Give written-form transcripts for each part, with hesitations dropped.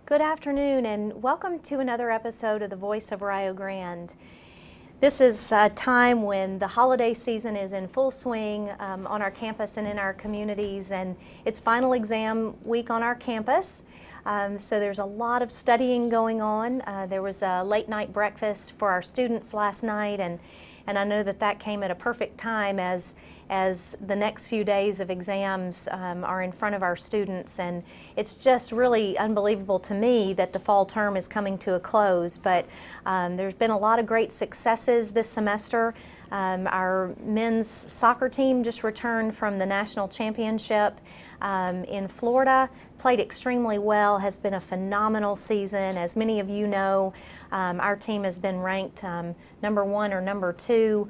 Good afternoon and welcome to another episode of the Voice of Rio Grande. This is a time when the holiday season is in full swing on our campus and in our communities, and it's final exam week on our campus. So there's a lot of studying going on. There was a late night breakfast for our students last night, and I know that came at a perfect time as the next few days of exams are in front of our students, and it's just really unbelievable to me that the fall term is coming to a close. But there's been a lot of great successes this semester. Our men's soccer team just returned from the national championship in Florida, played extremely well, has been a phenomenal season. As many of you know, our team has been ranked number 1 or number 2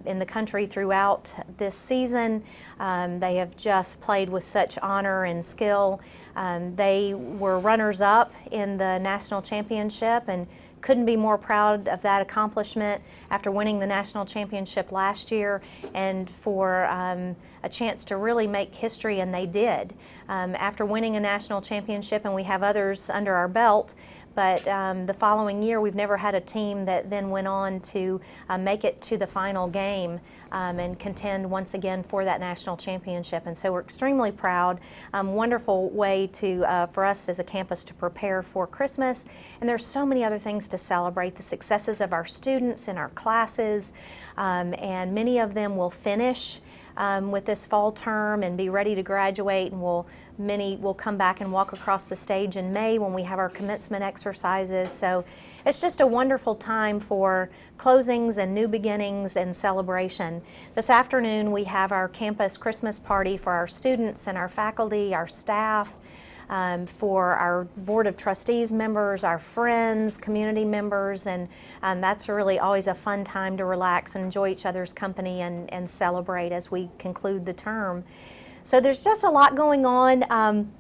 in the country throughout this season. They have just played with such honor and skill. They were runners-up in the national championship and couldn't be more proud of that accomplishment after winning the national championship last year, and for a chance to really make history, and they did. After winning a national championship, and we have others under our belt, but the following year we've never had a team that then went on to make it to the final game and contend once again for that national championship. And so we're extremely proud. Wonderful way for us as a campus to prepare for Christmas. And there's so many other things to celebrate: the successes of our students in our classes, and many of them will finish with this fall term and be ready to graduate, and many will come back and walk across the stage in May when we have our commencement exercises. So it's just a wonderful time for closings and new beginnings and celebration. This afternoon we have our campus Christmas party for our students and our faculty, our staff, for our Board of Trustees members, our friends, community members, and that's really always a fun time to relax and enjoy each other's company and celebrate as we conclude the term. So there's just a lot going on.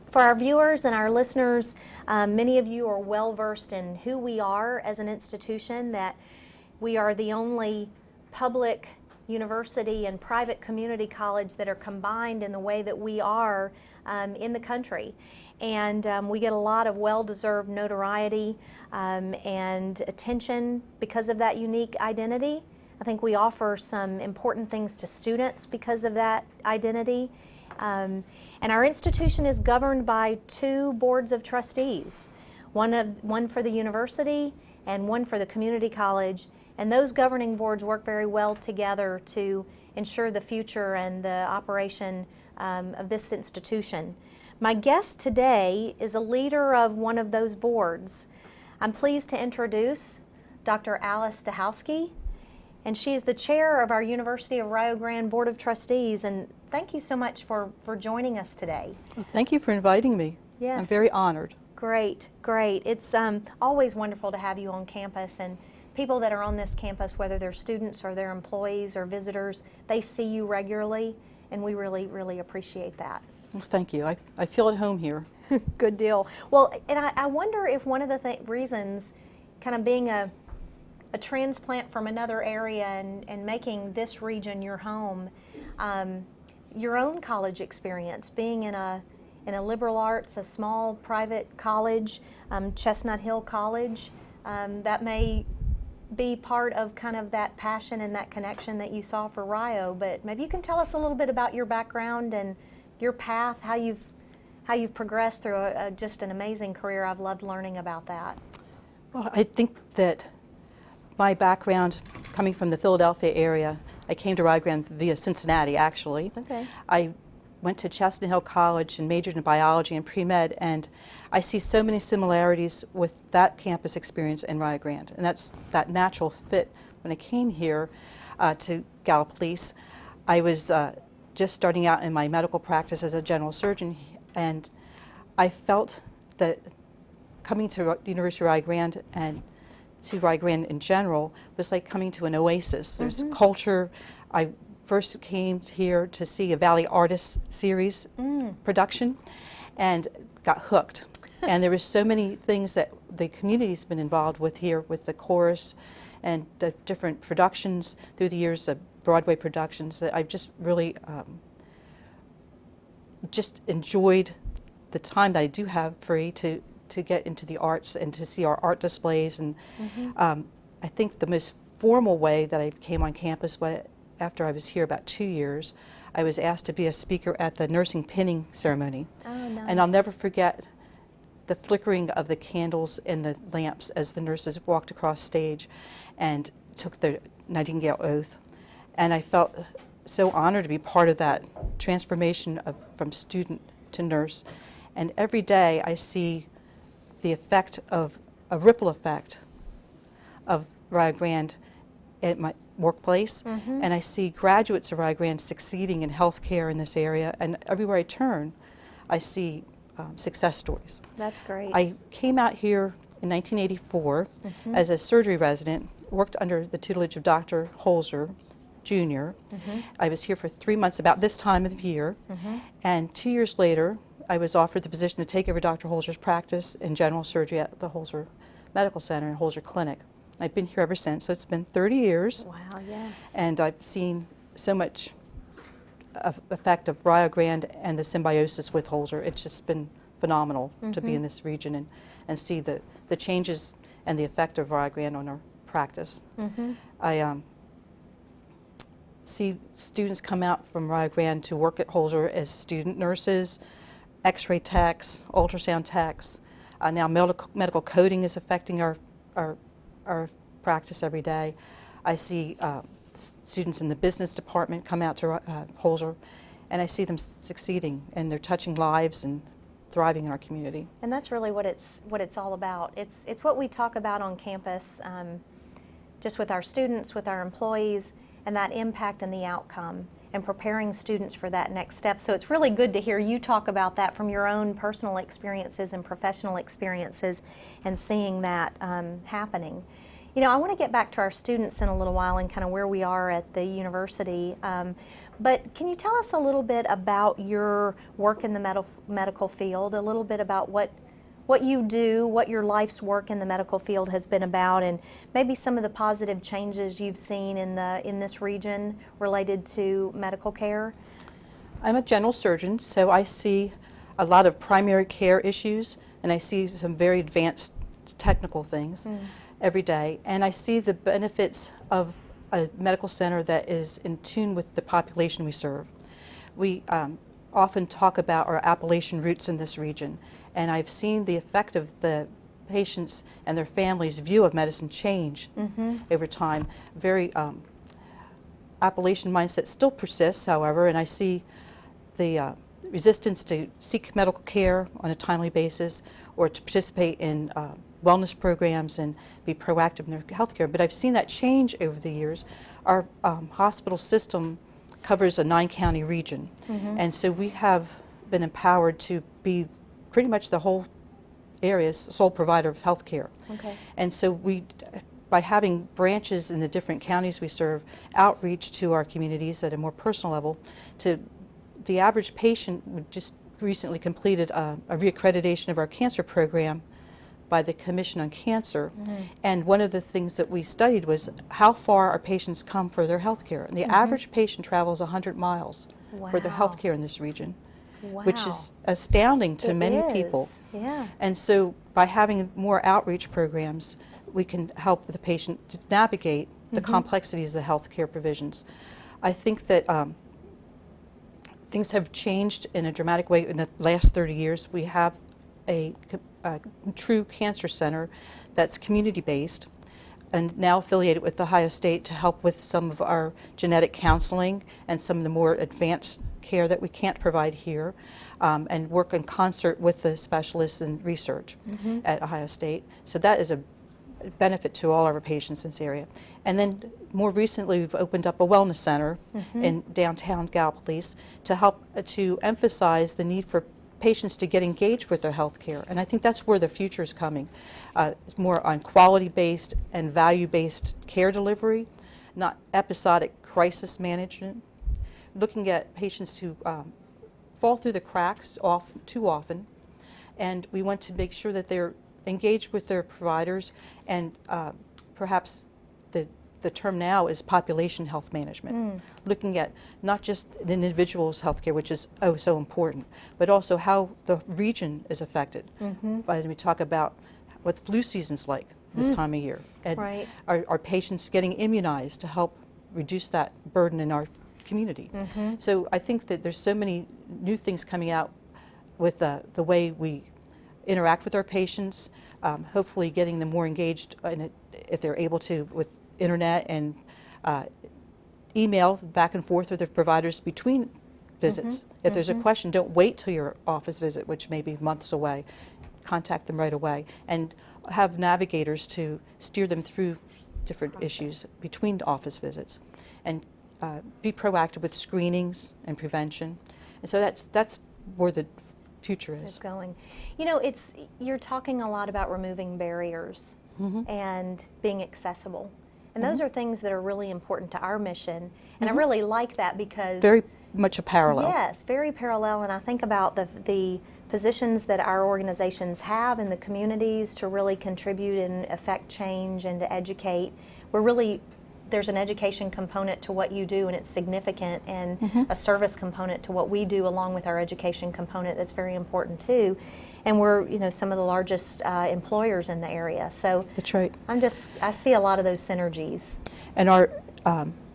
For our viewers and our listeners, many of you are well versed in who we are as an institution, that we are the only public university and private community college that are combined in the way that we are in the country. And we get a lot of well-deserved notoriety and attention because of that unique identity. I think we offer some important things to students because of that identity. And our institution is governed by 2 boards of trustees, one for the university and one for the community college. And those governing boards work very well together to ensure the future and the operation of this institution. My guest today is a leader of one of those boards. I'm pleased to introduce Dr. Alice Dachowski, and she is the chair of our University of Rio Grande Board of Trustees. And thank you so much for joining us today. Well, thank you for inviting me. Yes. I'm very honored. Great, great. It's always wonderful to have you on campus, and people that are on this campus, whether they're students or they're employees or visitors, they see you regularly, and we really, really appreciate that. Well, thank you. I feel at home here. Good deal. Well, and I wonder if one of the reasons, kind of being a transplant from another area and making this region your home, your own college experience, being in a liberal arts, a small private college, Chestnut Hill College, that may be part of kind of that passion and that connection that you saw for Rio. But maybe you can tell us a little bit about your background and your path, how you've progressed through just an amazing career. I've loved learning about that. Well, I think that my background, coming from the Philadelphia area, I came to Rio Grande via Cincinnati, actually. Okay. I went to Chestnut Hill College and majored in biology and pre-med, and I see so many similarities with that campus experience in Rio Grande, and that's that natural fit. When I came here to Gallipolis, I was just starting out in my medical practice as a general surgeon, and I felt that coming to the University of Rio Grande and to Rio Grande in general was like coming to an oasis. There's culture. I first came here to see a Valley Artists series production and got hooked. And there were so many things that the community's been involved with here, with the chorus and the different productions through the years, of Broadway productions, that I've just really just enjoyed the time that I do have free to to get into the arts and to see our art displays. And I think the most formal way that I came on campus was after I was here about 2 years. I was asked to be a speaker at the nursing pinning ceremony. Oh, nice. And I'll never forget the flickering of the candles and the lamps as the nurses walked across stage and took the Nightingale oath. And I felt so honored to be part of that transformation from student to nurse. And every day I see the effect of a ripple effect of Rio Grande at my workplace, and I see graduates of Rio Grande succeeding in healthcare in this area, and everywhere I turn, I see success stories. That's great. I came out here in 1984 as a surgery resident, worked under the tutelage of Dr. Holzer, Jr. I was here for 3 months about this time of the year, and 2 years later, I was offered the position to take over Dr. Holzer's practice in general surgery at the Holzer Medical Center and Holzer Clinic. I've been here ever since, so it's been 30 years. Wow, yes. And I've seen so much effect of Rio Grande and the symbiosis with Holzer. It's just been phenomenal to be in this region and see the changes and the effect of Rio Grande on our practice. I see students come out from Rio Grande to work at Holzer as student nurses, x-ray techs, ultrasound techs. Now medical coding is affecting our practice every day. I see students in the business department come out to Holzer, and I see them succeeding, and they're touching lives and thriving in our community. And that's really what it's all about. It's what we talk about on campus, just with our students, with our employees, and that impact and the outcome, and preparing students for that next step. So it's really good to hear you talk about that from your own personal experiences and professional experiences, and seeing that happening. You know, I want to get back to our students in a little while and kind of where we are at the university. But can you tell us a little bit about your work in the medical field, a little bit about what you do, what your life's work in the medical field has been about, and maybe some of the positive changes you've seen in this region related to medical care? I'm a general surgeon, so I see a lot of primary care issues, and I see some very advanced technical things every day. And I see the benefits of a medical center that is in tune with the population we serve. We often talk about our Appalachian roots in this region, and I've seen the effect of the patients and their families' view of medicine change over time. Very Appalachian mindset still persists, however, and I see the resistance to seek medical care on a timely basis or to participate in wellness programs and be proactive in their health care. But I've seen that change over the years. Our hospital system covers a 9-county region, and so we have been empowered to be pretty much the whole area's sole provider of health care. And so we, by having branches in the different counties we serve, outreach to our communities at a more personal level. To the average patient, we just recently completed a reaccreditation of our cancer program by the Commission on Cancer, and one of the things that we studied was how far our patients come for their health care. And the average patient travels 100 miles for their health care in this region, which is astounding to many people. And so by having more outreach programs, we can help the patient to navigate the complexities of the health care provisions. I think that things have changed in a dramatic way in the last 30 years. We have a true cancer center that's community-based and now affiliated with Ohio State to help with some of our genetic counseling and some of the more advanced care that we can't provide here, and work in concert with the specialists in research at Ohio State. So that is a benefit to all our patients in this area. And then more recently, we've opened up a wellness center in downtown Gallipolis to help to emphasize the need for patients to get engaged with their health care. And I think that's where the future is coming. It's more on quality-based and value-based care delivery, not episodic crisis management. Looking at patients who fall through the cracks too often, and we want to make sure that they're engaged with their providers, and perhaps the the term now is population health management, looking at not just the individual's health care, which is so important, but also how the region is affected. We talk about what flu season's like this time of year, and Right. our patients getting immunized to help reduce that burden in our community. So I think that there's so many new things coming out with the way we interact with our patients, hopefully getting them more engaged in it, if they're able to, with internet and email back and forth with their providers between visits. If there's a question, don't wait till your office visit, which may be months away. Contact them right away, and have navigators to steer them through different issues between office visits, and be proactive with screenings and prevention. And so that's where the future is. It's going. You know, you're talking a lot about removing barriers and being accessible. And those are things that are really important to our mission. And I really like that because... Very much a parallel. Yes, very parallel. And I think about the positions that our organizations have in the communities to really contribute and affect change and to educate. There's an education component to what you do, and it's significant, and a service component to what we do along with our education component that's very important too. And we're, some of the largest employers in the area. So that's right. I see a lot of those synergies. And our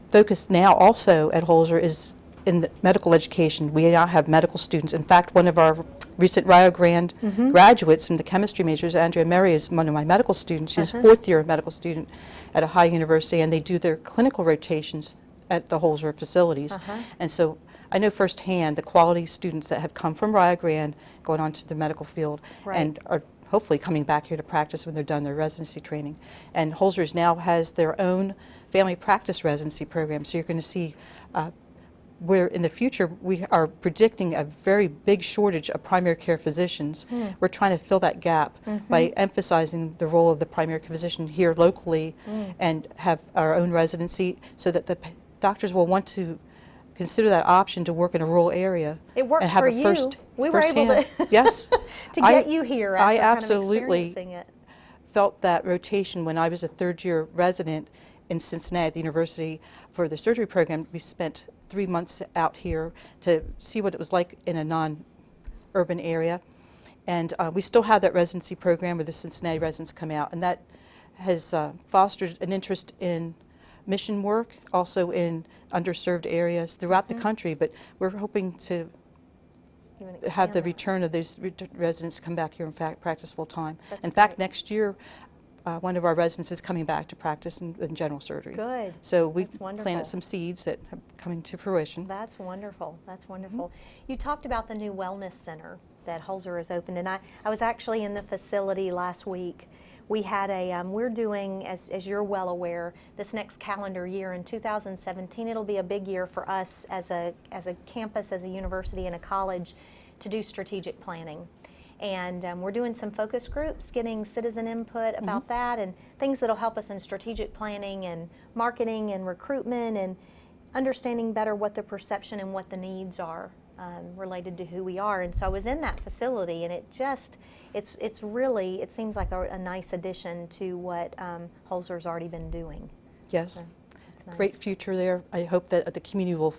focus now also at Holzer is in the medical education. We now have medical students. In fact, one of our recent Rio Grande graduates from the chemistry majors, Andrea Mary, is one of my medical students. She's a fourth-year medical student at a high university, and they do their clinical rotations at the Holzer facilities. And so I know firsthand the quality students that have come from Rio Grande going on to the medical field and are hopefully coming back here to practice when they're done their residency training. And Holzer's now has their own family practice residency program, so you're going to see where in the future we are predicting a very big shortage of primary care physicians. We're trying to fill that gap by emphasizing the role of the primary care physician here locally and have our own residency so that the doctors will want to consider that option to work in a rural area. It worked and have for a you. We were able to, yes, to get you here after I kind of absolutely experiencing it. Felt that rotation when I was a third-year resident in Cincinnati at the university for the surgery program. We spent 3 months out here to see what it was like in a non-urban area. And we still have that residency program where the Cincinnati residents come out, and that has fostered an interest in mission work, also in underserved areas throughout the country, but we're hoping to have the return of those residents come back here and practice full time. In fact, next year, one of our residents is coming back to practice in general surgery. Good. So we've planted some seeds that have coming to fruition. That's wonderful. That's wonderful. You talked about the new wellness center that Holzer has opened, and I was actually in the facility last week. We had we're doing, as you're well aware, this next calendar year in 2017, it'll be a big year for us as a campus, as a university and a college to do strategic planning. And we're doing some focus groups, getting citizen input about that and things that'll help us in strategic planning and marketing and recruitment and understanding better what the perception and what the needs are related to who we are. And so I was in that facility, and it seems like a nice addition to what Holzer's already been doing. Yes, so nice. Great future there. I hope that the community will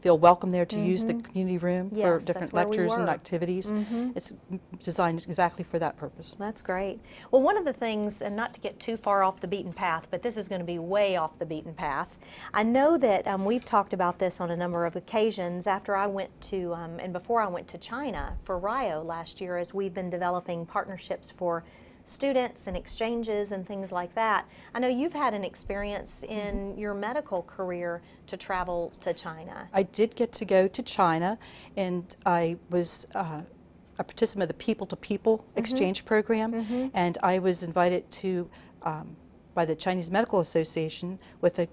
feel welcome there to use the community room for different lectures and activities. It's designed exactly for that purpose. That's great. Well, one of the things, and not to get too far off the beaten path, but this is going to be way off the beaten path. I know that we've talked about this on a number of occasions after I went to, and before I went to China for Rio last year, as we've been developing partnerships for students and exchanges and things like that. I know you've had an experience in your medical career to travel to China. I did get to go to China, and I was a participant of the people-to-people exchange program, and I was invited to by the Chinese Medical Association with a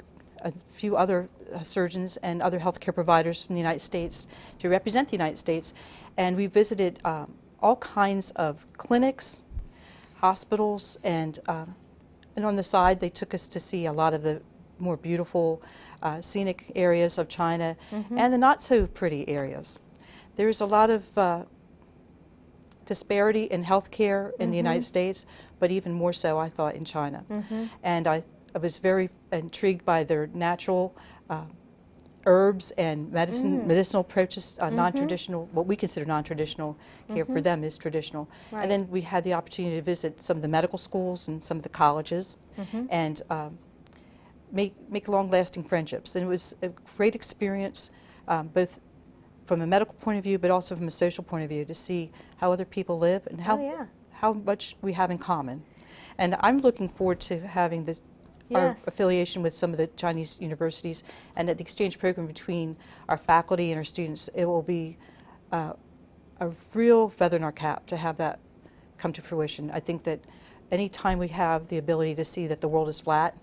few other surgeons and other healthcare providers from the United States to represent the United States, and we visited all kinds of clinics, hospitals, and on the side they took us to see a lot of the more beautiful scenic areas of China and the not so pretty areas. There's a lot of disparity in healthcare in the United States, but even more so I thought in China. And I was very intrigued by their natural herbs and medicinal approaches, non-traditional, what we consider non-traditional care for them is traditional. Right. And then we had the opportunity to visit some of the medical schools and some of the colleges and make long-lasting friendships. And it was a great experience, both from a medical point of view, but also from a social point of view, to see how other people live and how much we have in common. And I'm looking forward to having this our affiliation with some of the Chinese universities, and at the exchange program between our faculty and our students. It will be a real feather in our cap to have that come to fruition. I think that any time we have the ability to see that the world is flat,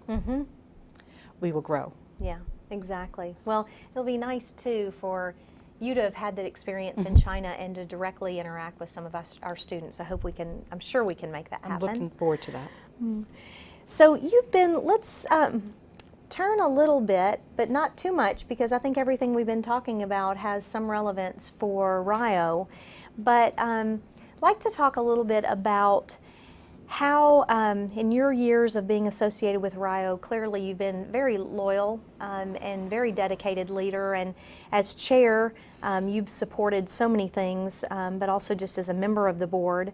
we will grow. Yeah, exactly. Well, it'll be nice too for you to have had that experience in China and to directly interact with some of our students. I hope we can, I'm sure we can make that happen. I'm looking forward to that. So you've been, let's turn a little bit, but not too much, because I think everything we've been talking about has some relevance for Rio. But I'd like to talk a little bit about how, in your years of being associated with Rio, clearly you've been very loyal and very dedicated leader, and as chair, you've supported so many things, but also just as a member of the board.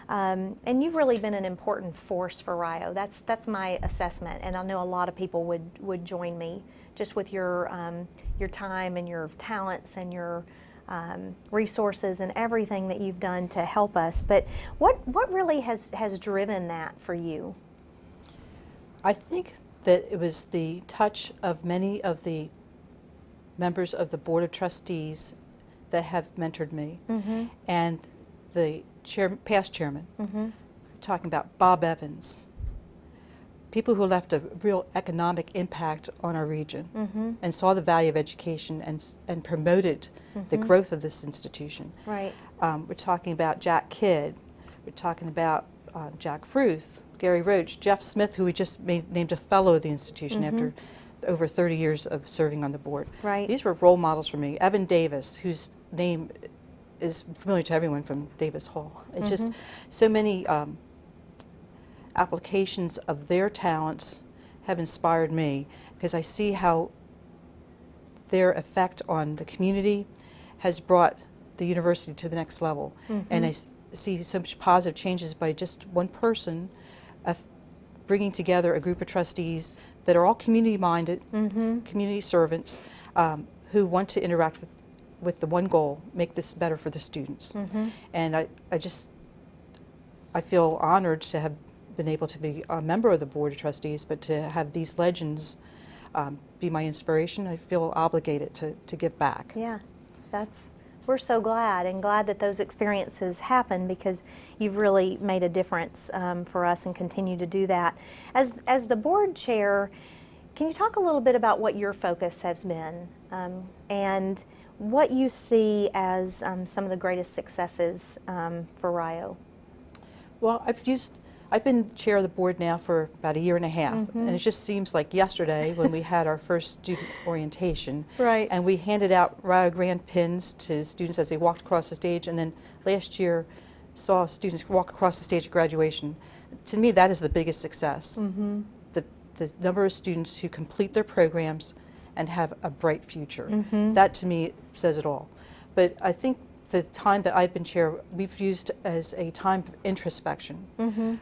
And you've really been an important force for Rio. That's my assessment, and I know a lot of people would join me just with your time and your talents and your resources and everything that you've done to help us. But what really has driven that for you? I think that it was the touch of many of the members of the Board of Trustees that have mentored me, and the past chairman, talking about Bob Evans, people who left a real economic impact on our region and saw the value of education and promoted the growth of this institution. Right. We're talking about Jack Kidd, we're talking about Jack Fruth, Gary Roach, Jeff Smith, who we just named a fellow of the institution after over 30 years of serving on the board. Right. These were role models for me. Evan Davis, whose name is familiar to everyone from Davis Hall. It's just so many applications of their talents have inspired me, because I see how their effect on the community has brought the university to the next level. And I see so much positive changes by just one person bringing together a group of trustees that are all community-minded, community servants, who want to interact with the one goal: make this better for the students. And I feel honored to have been able to be a member of the Board of Trustees, but to have these legends be my inspiration, I feel obligated to give back. Yeah, we're so glad that those experiences happen, because you've really made a difference for us and continue to do that. As the board chair, can you talk a little bit about what your focus has been and what you see as some of the greatest successes for Rio? Well, I've been chair of the board now for about a year and a half, and it just seems like yesterday when we had our first student orientation. Right. And we handed out Rio Grande pins to students as they walked across the stage, and then last year saw students walk across the stage at graduation. To me, that is the biggest success. The number of students who complete their programs and have a bright future. That to me says it all. But I think the time that I've been chair, we've used as a time of introspection.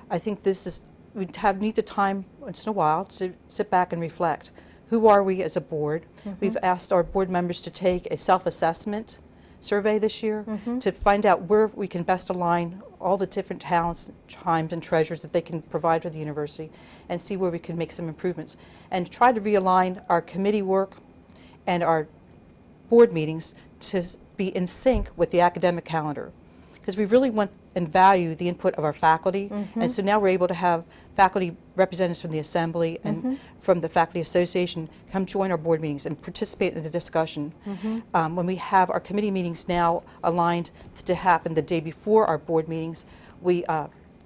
I think we need the time once in a while to sit back and reflect. Who are we as a board? We've asked our board members to take a self-assessment survey this year to find out where we can best align all the different talents, chimes, and treasures that they can provide for the university, and see where we can make some improvements, and try to realign our committee work and our board meetings to be in sync with the academic calendar, because we really want and value the input of our faculty. And so now we're able to have faculty representatives from the assembly and from the faculty association come join our board meetings and participate in the discussion. When we have our committee meetings now aligned to happen the day before our board meetings, we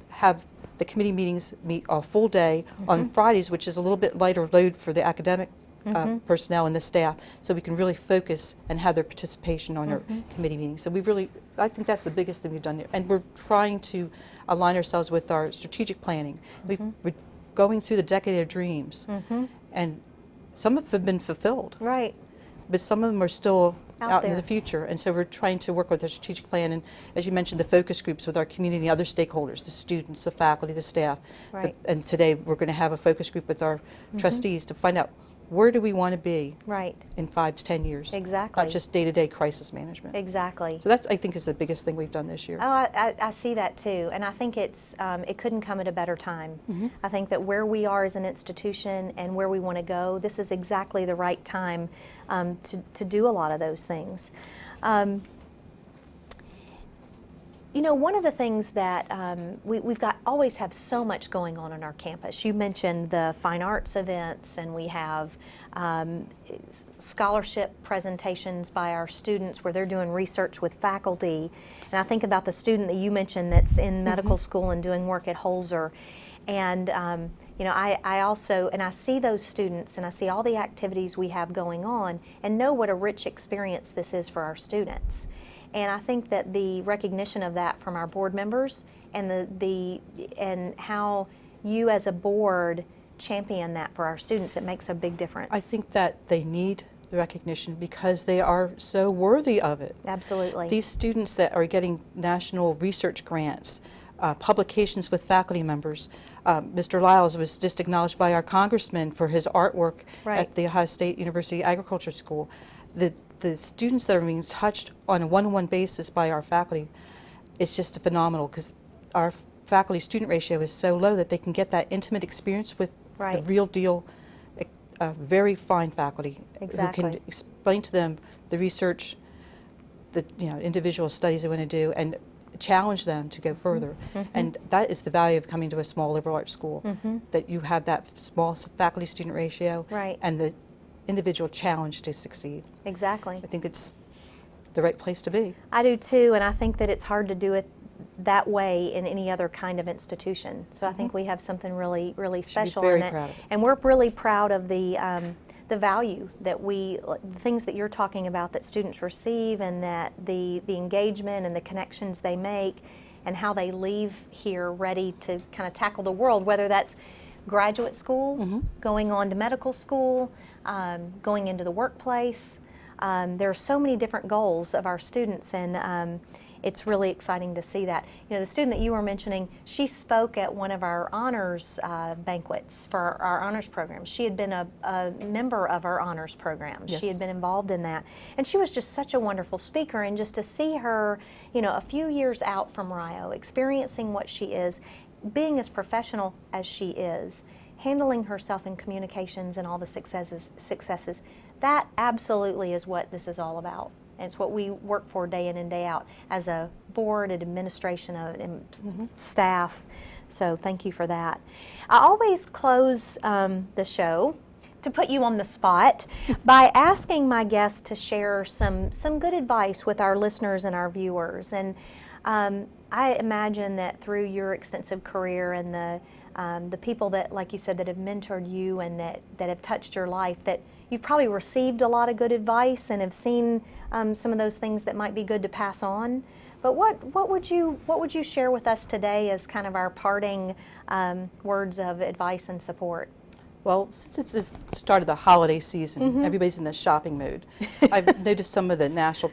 have the committee meetings meet a full day on Fridays, which is a little bit lighter load for the academic personnel and the staff, so we can really focus and have their participation on our committee meetings. So I think that's the biggest thing we've done, and we're trying to align ourselves with our strategic planning. We've going through the decade of dreams, and some of them have been fulfilled, Right. but some of them are still out there. in the future. And so we're trying to work with a strategic plan, and as you mentioned, the focus groups with our community, other stakeholders, the students, the faculty, the staff. Right. And today we're going to have a focus group with our trustees to find out where do we want to be Right. in 5 to 10 years. Exactly. Not just day-to-day crisis management. Exactly. So that's, I think, is the biggest thing we've done this year. Oh, I see that too, and I think it couldn't come at a better time. I think that where we are as an institution and where we want to go, this is exactly the right time to do a lot of those things. You know, one of the things that we've got always have so much going on our campus. You mentioned the fine arts events, and we have scholarship presentations by our students where they're doing research with faculty. And I think about the student that you mentioned that's in medical school and doing work at Holzer. And you know, I also, and I see those students and I see all the activities we have going on and know what a rich experience this is for our students. And I think that the recognition of that from our board members and and how you as a board champion that for our students, it makes a big difference. I think that they need the recognition because they are so worthy of it. Absolutely. These students that are getting national research grants, publications with faculty members. Mr. Lyles was just acknowledged by our congressman for his artwork at the Ohio State University Agriculture School. The students that are being touched on a one-on-one basis by our faculty, it's just phenomenal because our faculty-student ratio is so low that they can get that intimate experience with the real deal, very fine faculty who can explain to them the research, the individual studies they want to do, and challenge them to go further. And that is the value of coming to a small liberal arts school, that you have that small faculty-student ratio and the individual challenge to succeed. Exactly. I think it's the right place to be. I do too, and I think that it's hard to do it that way in any other kind of institution. So I think we have something really, really special in it. And we're really proud of the value that the things that you're talking about that students receive, and that the engagement and the connections they make, and how they leave here ready to kind of tackle the world, whether that's graduate school, going on to medical school, going into the workplace. There are so many different goals of our students, and it's really exciting to see that. You know, the student that you were mentioning, she spoke at one of our honors banquets for our honors program. She had been a member of our honors program. She had been involved in that. And she was just such a wonderful speaker, and just to see her, you know, a few years out from Rio, experiencing what she is, being as professional as she is, handling herself in communications and all the successes, that absolutely is what this is all about. And it's what we work for day in and day out as a board and administration and staff. So thank you for that. I always close the show, to put you on the spot, by asking my guests to share some good advice with our listeners and our viewers. And I imagine that through your extensive career and the people that, like you said, that have mentored you and that have touched your life, that you've probably received a lot of good advice and have seen some of those things that might be good to pass on. But what would you share with us today as kind of our parting words of advice and support? Well, since it's the start of the holiday season, everybody's in the shopping mood. I've noticed some of the national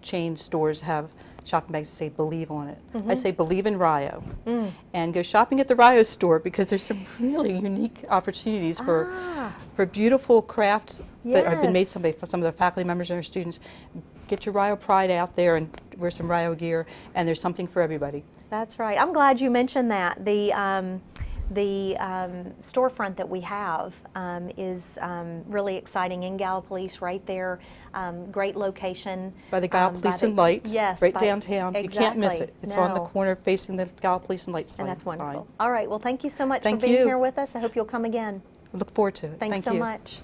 chain stores have shopping bags that say "Believe" on it. I say "Believe in Rio," and go shopping at the Rio store, because there's some really unique opportunities for beautiful crafts that have been made by some of the faculty members and our students. Get your Rio pride out there and wear some Rio gear, and there's something for everybody. That's right. I'm glad you mentioned that. The storefront that we have is really exciting in Gallipolis, right there. Great location. By the Gallipolis and Lights, right downtown. Exactly. You can't miss it. It's on the corner facing the Gallipolis and Lights sign. And that's wonderful. All right, well, thank you so much for being here with us. I hope you'll come again. I look forward to it. Thanks so much.